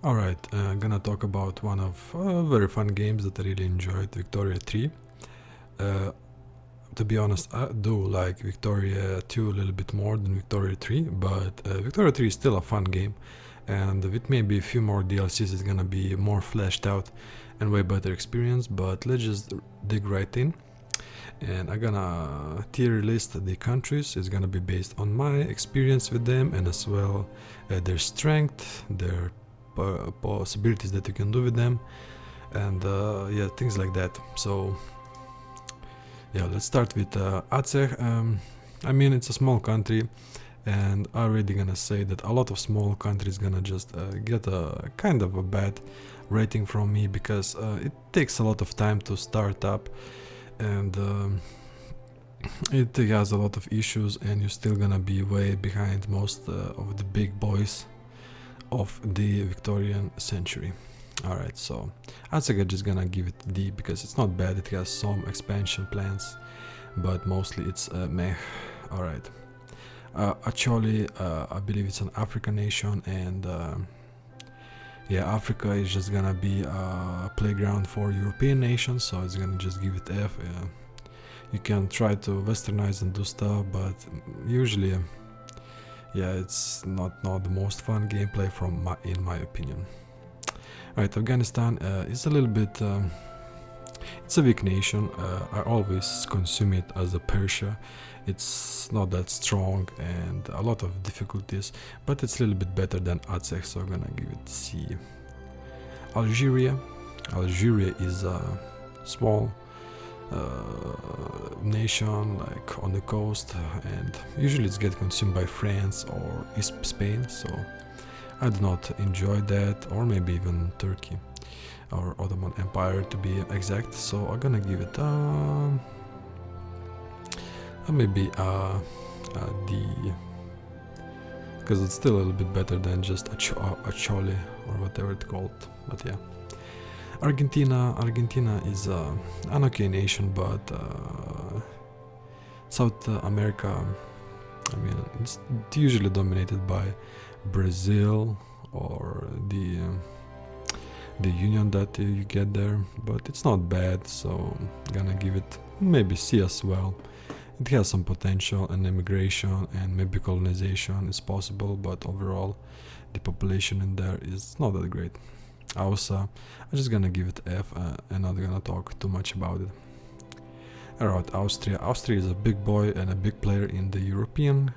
Alright, I'm gonna talk about one of very fun games that I really enjoyed, Victoria 3. Uh, to be honest, I do like Victoria 2 a little bit more than Victoria 3, but Victoria 3 is still a fun game, and with maybe a few more DLCs it's gonna be more fleshed out and way better experience, but let's just dig right in. And I'm gonna tier list the countries. It's gonna be based on my experience with them and as well their strength, their possibilities that you can do with them, and yeah, things like that. So yeah, let's start with Aceh. I mean, it's a small country, and I'm already gonna say that a lot of small countries gonna just get a kind of a bad rating from me because it takes a lot of time to start up, and it has a lot of issues, and you're still gonna be way behind most of the big boys of the Victorian century. Alright, so Aceh just gonna give it D because it's not bad, it has some expansion plans, but mostly it's meh. Alright. Acholi, I believe it's an African nation, and yeah, Africa is just gonna be a playground for European nations, so it's gonna just give it F. You can try to westernize and do stuff, but usually yeah, it's not the most fun gameplay in my opinion. Right, Afghanistan is a little bit it's a weak nation. I always consume it as a Persia. It's not that strong and a lot of difficulties, but it's a little bit better than Aceh, so I'm gonna give it C. Algeria is a small nation like on the coast, and usually it's get consumed by France or East Spain, so I do not enjoy that, or maybe even Turkey or Ottoman Empire to be exact, so I'm gonna give it maybe a D, because it's still a little bit better than just a Chole or whatever it's called. But yeah, Argentina is an okay nation, but South America, I mean, it's usually dominated by Brazil or the union that you get there, but it's not bad, so I'm gonna give it maybe C as well. It has some potential, and immigration and maybe colonization is possible, but overall the population in there is not that great. Also, I'm just gonna give it F and not gonna talk too much about it. Alright, Austria is a big boy and a big player in the European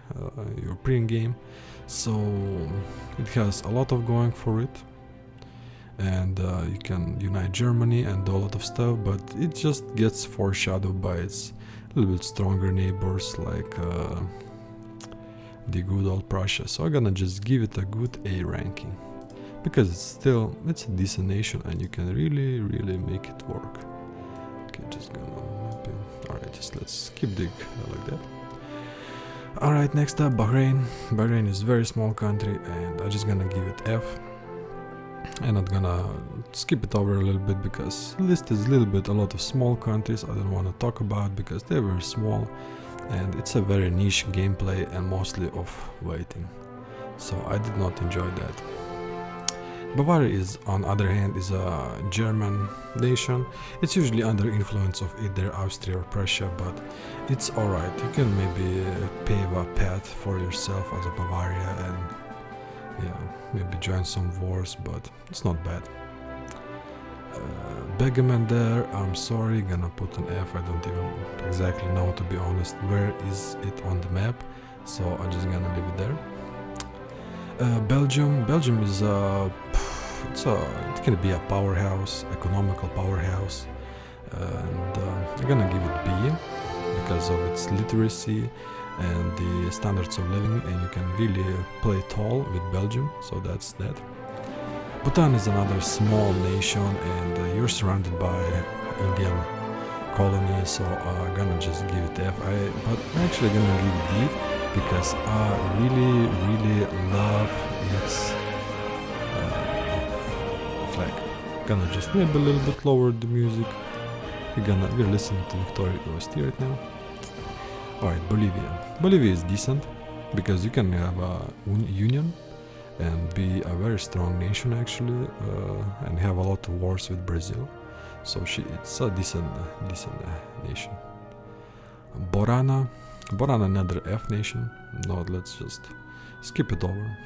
game, so it has a lot of going for it, and you can unite Germany and do a lot of stuff, but it just gets foreshadowed by its little bit stronger neighbors like the good old Prussia. So I'm gonna just give it a good A ranking because it's a decent nation and you can really make it work. Okay, just gonna maybe, alright, just let's keep dig like that. Alright, next up, Bahrain is a very small country, and I'm just gonna give it F. And I'm gonna skip it over a little bit because list is a lot of small countries I don't want to talk about because they're very small, and it's a very niche gameplay and mostly of waiting, so I did not enjoy that. Bavaria is, on other hand, is a German nation. It's usually under influence of either Austria or Prussia, but it's alright. You can maybe pave a path for yourself as a Bavaria and yeah, maybe join some wars, but it's not bad. Begeman there, I'm sorry, gonna put an F. I don't even exactly know, to be honest, where is it on the map, so I'm just gonna leave it there. Belgium is it can be a powerhouse, economical powerhouse, and I'm gonna give it B because of its literacy and the standards of living, and you can really play tall with Belgium, so that's that. Bhutan is another small nation, and you're surrounded by Indian colonies, so I'm gonna just give it F. But I'm actually gonna give it D because I really love its flag. Gonna just maybe a little bit lower the music. We're listening to Victoria OST right now. Alright, Bolivia is decent because you can have a union, and be a very strong nation actually, and have a lot of wars with Brazil. So it's a decent nation. Borana, another F nation. No, let's just skip it over.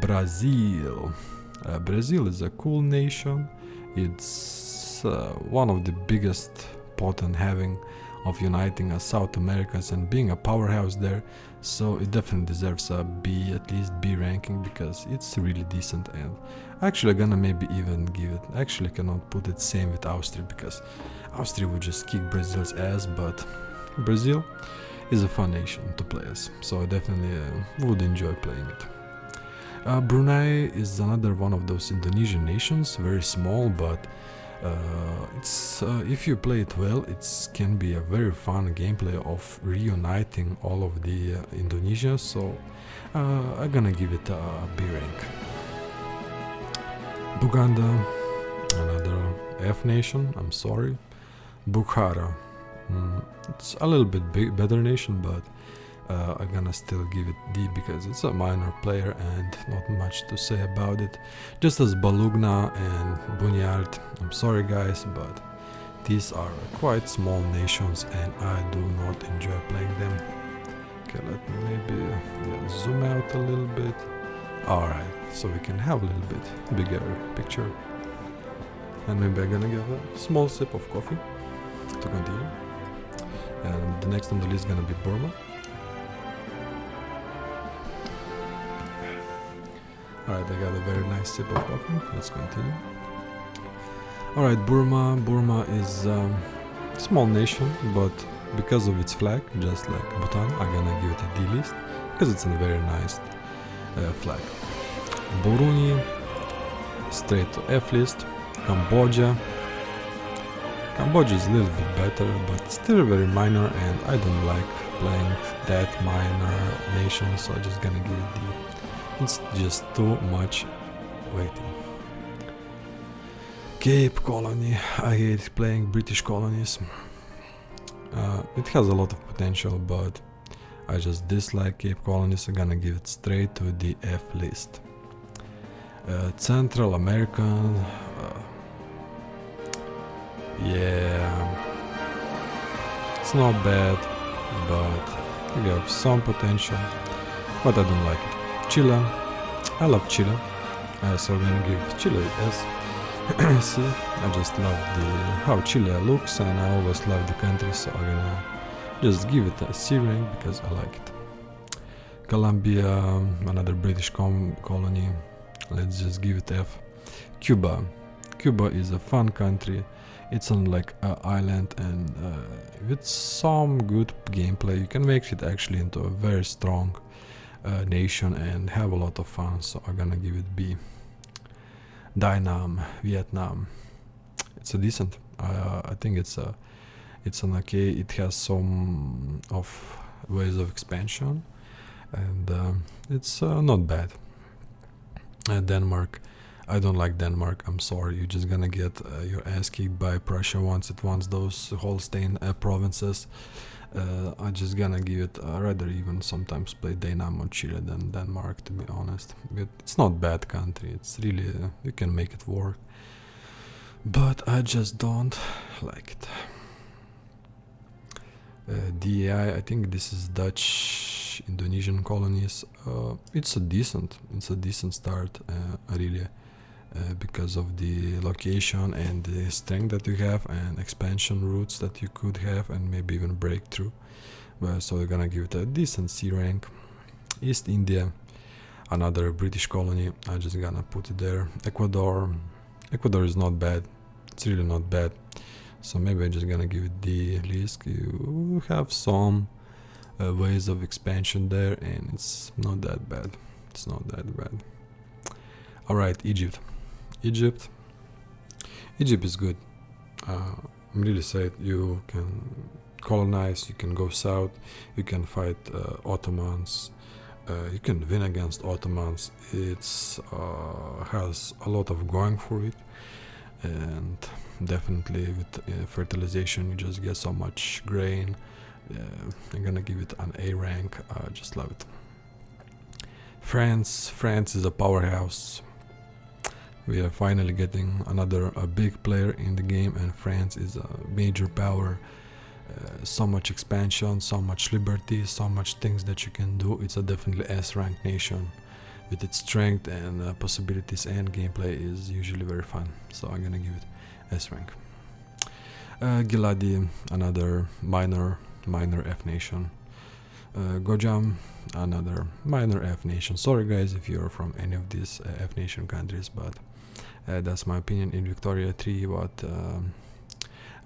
Brazil. Brazil is a cool nation. It's one of the biggest potent having of uniting South Americas and being a powerhouse there, so it definitely deserves a B, at least B ranking, because it's really decent. And actually gonna maybe even give it, actually cannot put it same with Austria, because Austria would just kick Brazil's ass, but Brazil is a fun nation to play as, so I definitely would enjoy playing it. Brunei is another one of those Indonesian nations, very small, but it's if you play it well, it can be a very fun gameplay of reuniting all of the Indonesia, so I'm gonna give it a B rank. Buganda, another F nation, I'm sorry. Bukhara, it's a little bit better nation, but I'm gonna still give it D because it's a minor player and not much to say about it. Just as Balugna and Bunyard, I'm sorry guys, but these are quite small nations and I do not enjoy playing them. Okay, let me maybe zoom out a little bit. Alright, so we can have a little bit bigger picture. And maybe I'm gonna give a small sip of coffee to continue. And the next on the list is gonna be Burma. Alright, I got a very nice sip of coffee. Let's continue. Alright, Burma is a small nation, but because of its flag, just like Bhutan, I'm gonna give it a D list because it's a very nice flag. Burundi, straight to F list. Cambodia is a little bit better, but still very minor, and I don't like playing that minor nation, so I'm just gonna give it D. It's just too much waiting. Cape Colony. I hate playing British colonies. It has a lot of potential, but I just dislike Cape Colonies. I'm gonna give it straight to the F list. Central America. Yeah, it's not bad, but we have some potential, but I don't like it. Chile, I love Chile, so I'm gonna give Chile S. See, I just love how Chile looks, and I always love the country, so I'm gonna just give it a C rank because I like it. Colombia, another British colony, let's just give it F. Cuba is a fun country. It's on like an island, and with some good gameplay you can make it actually into a very strong nation and have a lot of fun, so I'm gonna give it B. Vietnam, it's a decent. I think it's an okay. It has some of ways of expansion, and it's not bad. Denmark, I don't like Denmark, I'm sorry, you're just gonna get your ass kicked by Prussia once it wants those Holstein provinces. I'm just gonna give it, rather even sometimes play Dynamo Chile than Denmark, to be honest. But it's not bad country, it's really, you can make it work. But I just don't like it. DEI, I think this is Dutch Indonesian colonies. It's a decent start, really. Because of the location and the strength that you have and expansion routes that you could have and maybe even breakthrough. So we're gonna give it a decent C rank. East India, another British colony, I'm just gonna put it there. Ecuador is not bad, it's really not bad, so maybe I'm just gonna give it D list. You have some ways of expansion there, and it's not that bad. Alright, Egypt is good. I'm really sad. You can colonize, you can go south, you can fight Ottomans, you can win against Ottomans. It's has a lot of going for it, and definitely with fertilization you just get so much grain. I'm gonna give it an A rank. I just love it. France is a powerhouse. We are finally getting another a big player in the game, and France is a major power. So much expansion, so much liberty, so much things that you can do. It's a definitely S-ranked nation with its strength and possibilities, and gameplay is usually very fun. So I'm gonna give it S-rank. Giladi, another minor F nation. Gojam, another minor F nation. Sorry guys if you're from any of these F nation countries, but that's my opinion in Victoria 3 what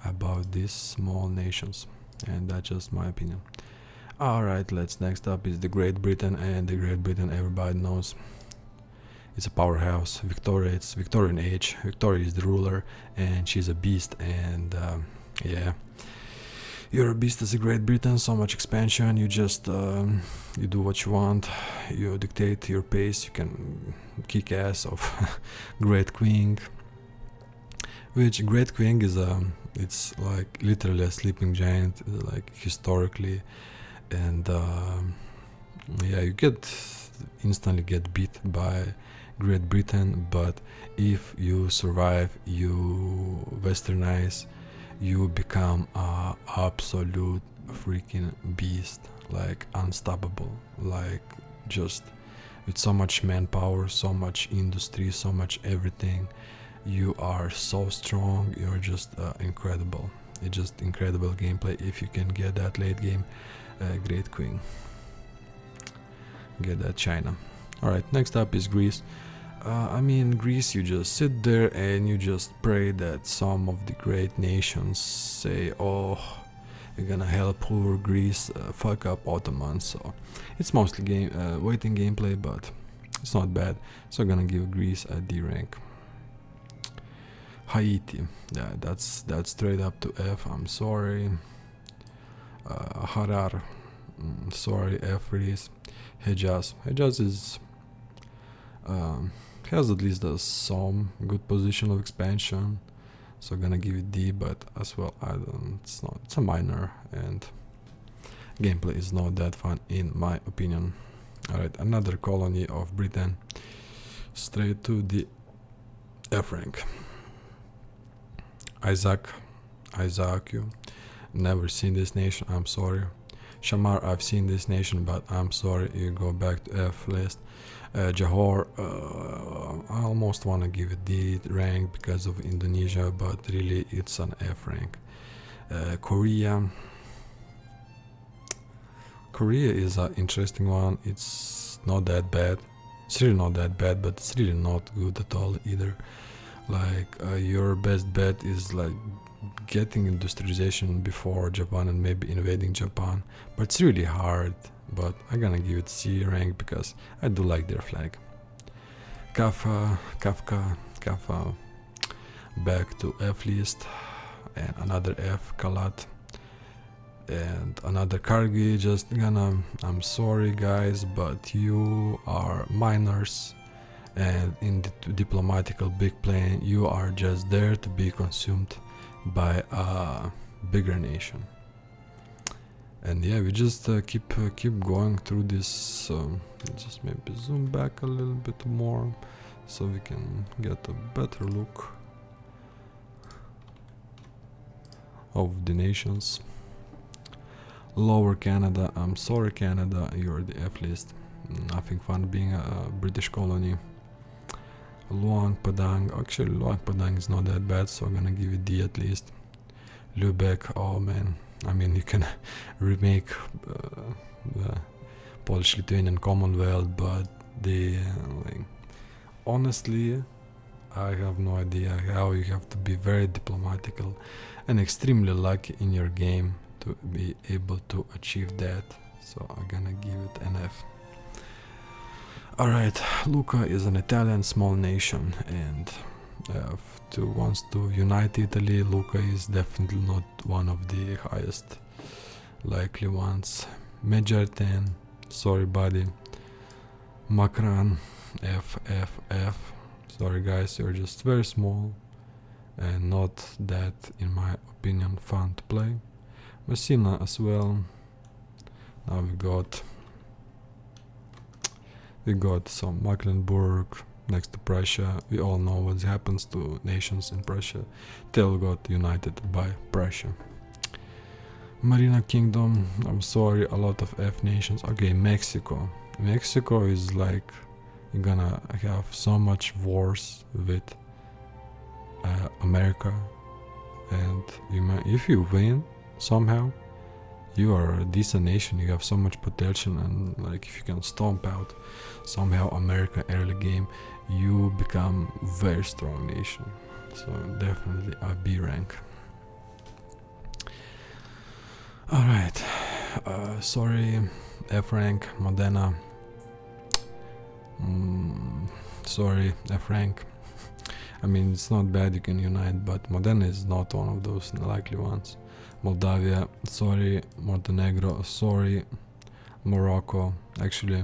about these small nations, and that's just my opinion. Alright, let's next up is the Great Britain, and the Great Britain everybody knows it's a powerhouse. Victoria, it's Victorian age. Victoria is the ruler and she's a beast, and yeah, you're a beast as a Great Britain. So much expansion, you just you do what you want, you dictate your pace, you can kick ass of Great Queen, which Great Queen is it's like literally a sleeping giant, like historically, and yeah, you instantly get beat by Great Britain, but if you survive, you westernize, you become a absolute freaking beast, like unstoppable, like just with so much manpower, so much industry, so much everything. You are so strong, you're just incredible. It's just incredible gameplay if you can get that late game Great Queen. Get that China. Alright, next up is Greece. I mean, Greece, you just sit there and you just pray that some of the great nations say, oh, you're gonna help poor Greece fuck up Ottomans. So it's mostly waiting gameplay, but it's not bad. So I'm gonna give Greece a D rank. Haiti, yeah, that's straight up to F. I'm sorry. Harar, sorry, F release. Hejaz is has at least some good position of expansion, so I'm gonna give it D, but as well it's a minor, and gameplay is not that fun in my opinion. Alright, another colony of Britain, straight to the F rank. Isaac, you never seen this nation, I'm sorry. Shamar, I've seen this nation, but I'm sorry, you go back to F list. Johor, I almost wanna give it D rank because of Indonesia, but really it's an F rank. Korea is an interesting one. It's not that bad. It's really not that bad, but it's really not good at all either. Like your best bet is like getting industrialization before Japan and maybe invading Japan, but it's really hard. But I'm gonna give it C rank because I do like their flag. Kafka, back to F list, and another F, Kalat, and another Kargi. I'm sorry guys, but you are minors, and in the diplomatical big plane, you are just there to be consumed by a bigger nation. And yeah, we just keep going through this. Just maybe zoom back a little bit more so we can get a better look of the nations. Lower Canada, I'm sorry Canada, you're the F list. Nothing fun being a British colony. Luang Padang, actually Luang Padang is not that bad, so I'm gonna give it D at least. Lubeck, oh man, I mean you can remake the Polish-Lithuanian Commonwealth, but honestly I have no idea how you have to be very diplomatical and extremely lucky in your game to be able to achieve that, so I'm gonna give it an F. Alright, Lucca is an Italian small nation, and wants to unite Italy. Lucca is definitely not one of the highest likely ones. Major 10, sorry buddy. Makran, F. Sorry guys, you're just very small and not that, in my opinion, fun to play. Messina as well. Now we got We got some Mecklenburg next to Prussia. We all know what happens to nations in Prussia till got united by Prussia. Marina Kingdom, I'm sorry, a lot of F nations. Okay, Mexico. Mexico is like, you're gonna have so much wars with America, and if you win somehow, you are a decent nation. You have so much potential, and like if you can stomp out somehow America early game, you become very strong nation. So definitely a B rank. Alright, sorry, F rank, Modena. Sorry, F rank. I mean, it's not bad, you can unite, but Modena is not one of those likely ones. Moldavia, sorry. Montenegro, sorry. Morocco, actually,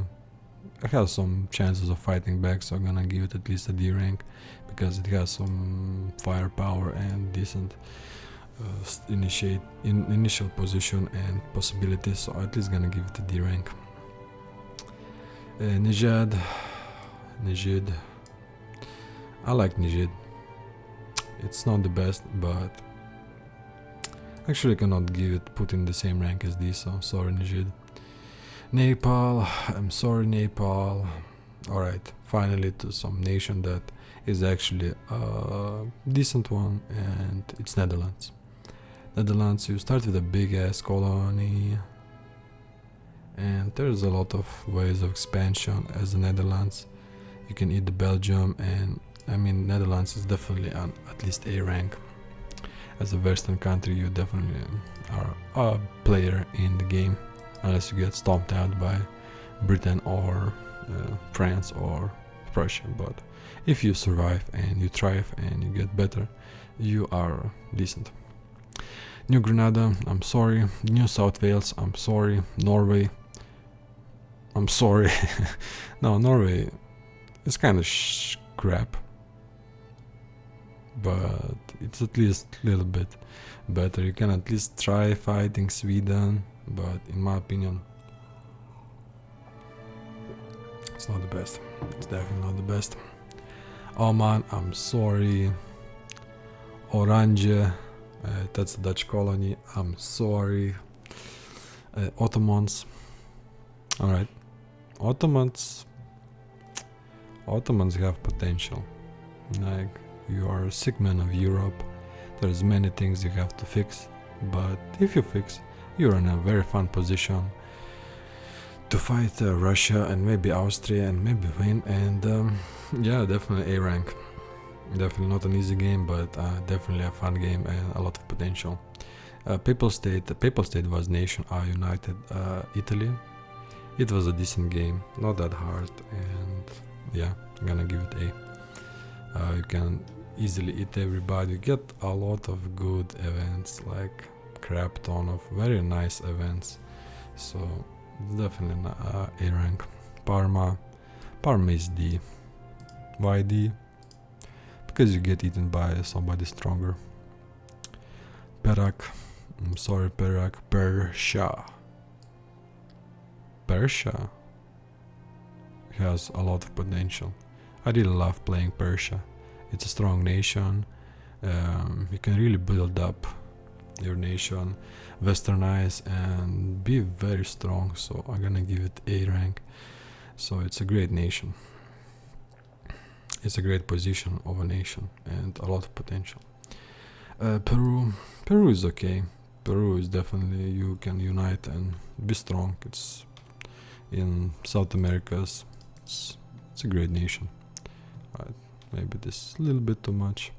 I have some chances of fighting back, so I'm gonna give it at least a D rank, because it has some firepower and decent initial position and possibilities, so at least gonna give it a D rank. Nijad, I like Nijad. It's not the best, but actually I cannot put in the same rank as this, so sorry Nijad. Nepal, I'm sorry Nepal. Alright, finally to some nation that is actually a decent one, and it's Netherlands. Netherlands, you start with a big ass colony, and there's a lot of ways of expansion as the Netherlands. You can eat the Belgium, and I mean Netherlands is definitely on at least A rank. As a Western country, you definitely are a player in the game, unless you get stomped out by Britain or France or Prussia. But if you survive and you thrive and you get better, you are decent. New Grenada, I'm sorry. New South Wales, I'm sorry. Norway, I'm sorry. No, Norway is kind of crap, but it's at least a little bit better. You can at least try fighting Sweden, but in my opinion, it's not the best. It's definitely not the best. Oman, I'm sorry. Orange, that's a Dutch colony, I'm sorry. Ottomans, alright. Ottomans have potential. Like, you are a sick man of Europe. There's many things you have to fix, but if you fix, you're in a very fun position to fight Russia and maybe Austria and maybe win. And yeah, definitely A rank. Definitely not an easy game, but definitely a fun game and a lot of potential. Papal State was nation united Italy. It was a decent game, not that hard, and yeah, I'm gonna give it A. You can easily eat everybody. You get a lot of good events, like crap ton of very nice events, so definitely A rank. Parma is D. Why D? Because you get eaten by somebody stronger. Perak, I'm sorry Perak. Persia has a lot of potential. I really love playing Persia. It's a strong nation. You can really build up your nation, westernize, and be very strong, so I'm gonna give it A rank. So it's a great nation. It's a great position of a nation and a lot of potential. Peru is okay. Peru is definitely, you can unite and be strong. It's in South America's. It's a great nation. Maybe this is a little bit too much.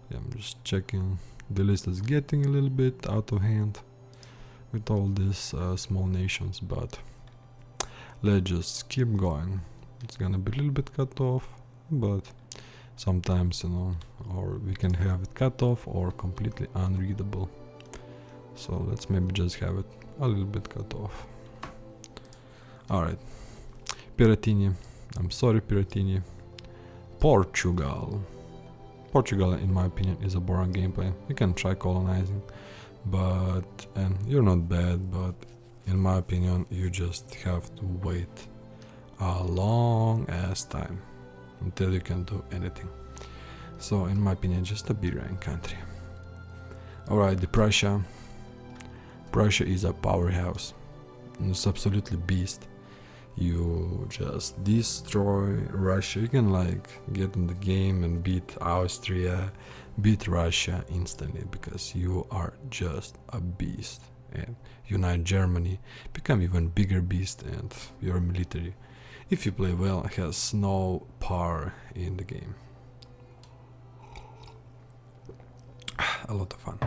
Yeah, I'm just checking. The list is getting a little bit out of hand with all these small nations, but let's just keep going. It's gonna be a little bit cut off, but sometimes, or we can have it cut off or completely unreadable. So let's maybe just have it a little bit cut off. Alright. Piratini. I'm sorry, Piratini. Portugal, in my opinion, is a boring gameplay. You can try colonizing, and you're not bad, but in my opinion, you just have to wait a long ass time until you can do anything. So in my opinion, just a B-rank country. Alright, the Prussia. Prussia is a powerhouse. It's absolutely beast. You just destroy Russia. You can like get in the game and beat Austria, beat Russia instantly because you are just a beast. And unite Germany, become even bigger beast, and your military, if you play well, has no power in the game. A lot of fun.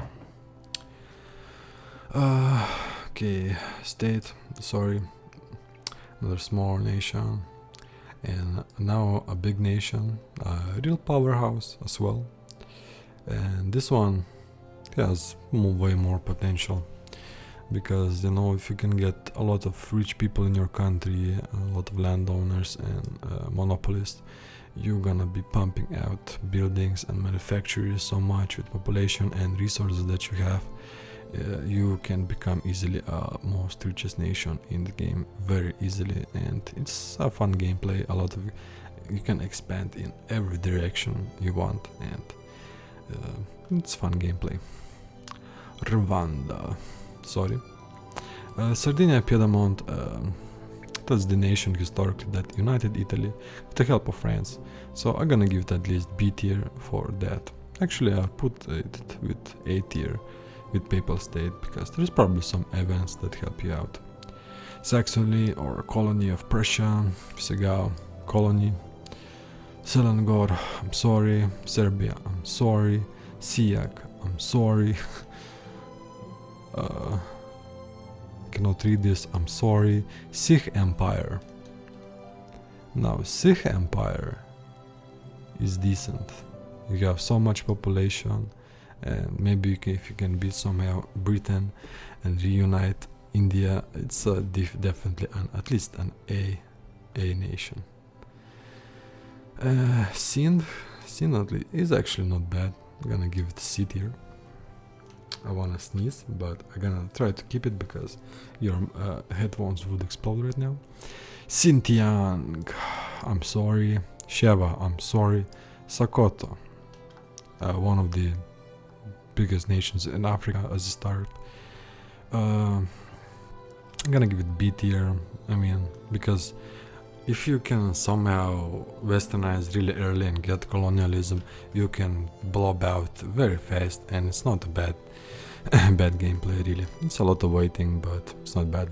Okay, state, sorry, another small nation, and now a big nation, a real powerhouse as well. And this one has way more potential, because you know, if you can get a lot of rich people in your country, a lot of landowners and monopolists, you're gonna be pumping out buildings and manufacturers so much with population and resources that you have. You can become easily a most richest nation in the game very easily, and it's a fun gameplay. A lot of you can expand in every direction you want, and it's fun gameplay. Rwanda, sorry, Sardinia, Piedmont. That's the nation historically that united Italy with the help of France. So I'm gonna give it at least B tier for that. Actually, I put it with A tier with Papal State, because there's probably some events that help you out. Saxony, or colony of Persia, Segao, colony. Selangor, I'm sorry. Serbia, I'm sorry. Siak, I'm sorry. Cannot read this, I'm sorry. Sikh Empire. Now, Sikh Empire is decent. You have so much population, and maybe if you can beat somehow Britain and reunite India, it's definitely at least an A nation. Sindh is actually not bad. I'm gonna give it C tier. I wanna sneeze, but I'm gonna try to keep it because your headphones would explode right now. Xinjiang, I'm sorry. Sheva, I'm sorry. Sokoto, one of the biggest nations in Africa as a start. I'm gonna give it B tier. I mean, because if you can somehow westernize really early and get colonialism, you can blob out very fast, and it's not a bad bad gameplay really. It's a lot of waiting, but it's not bad.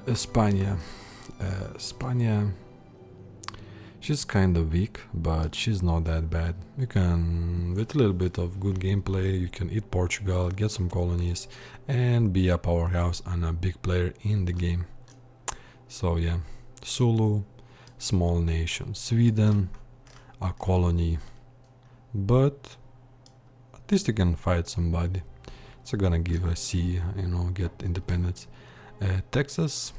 España. España, she's kind of weak, but she's not that bad. You can, with a little bit of good gameplay, you can eat Portugal, get some colonies, and be a powerhouse and a big player in the game. So yeah, Sulu, small nation. Sweden, a colony, but at least you can fight somebody. So gonna give a C, you know, get independence. Texas,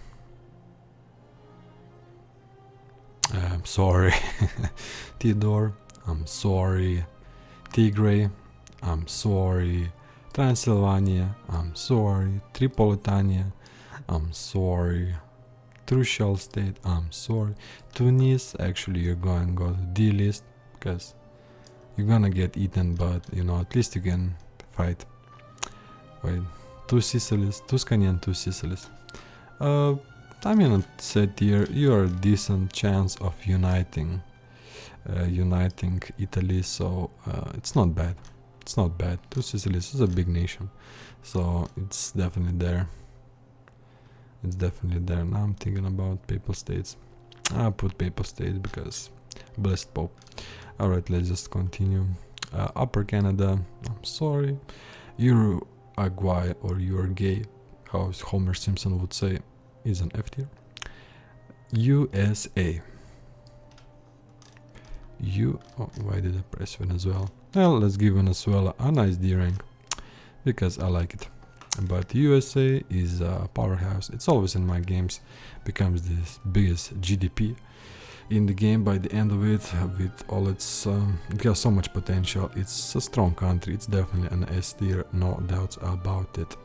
I'm sorry. Theodore, I'm sorry. Tigray, I'm sorry. Transylvania, I'm sorry. Tripolitania, I'm sorry. Trucial State, I'm sorry. Tunis, actually you're going to go to D list because you're gonna get eaten, but you know, at least you can fight. Wait, two Sicilies, Tuscany and two Sicilies. I mean, at set tier, you're a decent chance of uniting Italy, so it's not bad. It's not bad. Two Sicilies is a big nation, so it's definitely there. It's definitely there. Now I'm thinking about Papal States. I put Papal States because blessed Pope. Alright, let's just continue. Upper Canada, I'm sorry. Uruguay, or Uruguay, how Homer Simpson would say, is an F tier. USA. Why did I press Venezuela? Well, let's give Venezuela a nice D rank because I like it. But USA is a powerhouse. It's always in my games becomes the biggest GDP in the game by the end of it, with all its it has so much potential. It's a strong country. It's definitely an S tier, no doubts about it.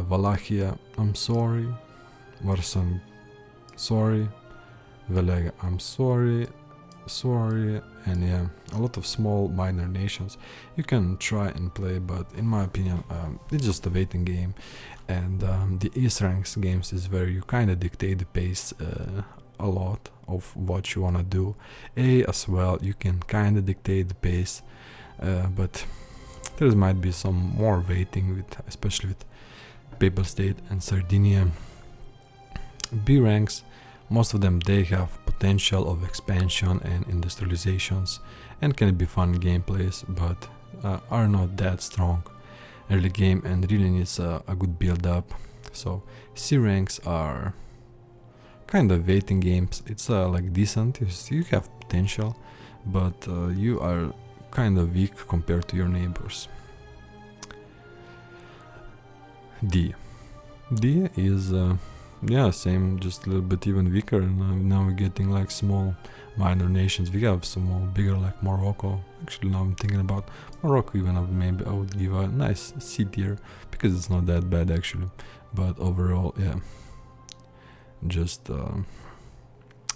Wallachia, I'm sorry. Warsaw, sorry. Velega, I'm sorry, and yeah, a lot of small minor nations you can try and play, but in my opinion it's just a waiting game. And the East ranks games is where you kind of dictate the pace a lot of what you want to do. A as well, you can kind of dictate the pace, but there might be some more waiting with, especially with Papal State and Sardinia. B ranks, most of them, they have potential of expansion and industrializations and can be fun gameplays, but are not that strong early game and really needs a good build up. So C ranks are kind of waiting games. It's like decent, you have potential, but you are kind of weak compared to your neighbors. D is yeah, same, just a little bit even weaker. And now we're getting like small minor nations. We have some more bigger like Morocco. Actually, now I'm thinking about Morocco, even maybe I would give a nice C tier because it's not that bad actually. But overall, yeah, just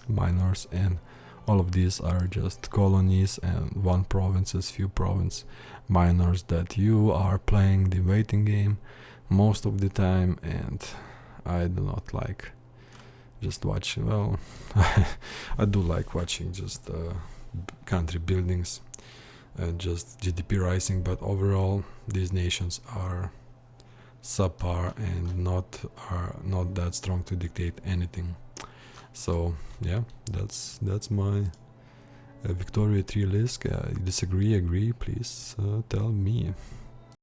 minors, and all of these are just colonies and one provinces, few province minors that you are playing the waiting game most of the time. And I do not like just watching, well, I do like watching just country buildings and just GDP rising, but overall these nations are subpar and are not that strong to dictate anything. So yeah, that's my Victoria 3 list. You disagree, agree, please tell me.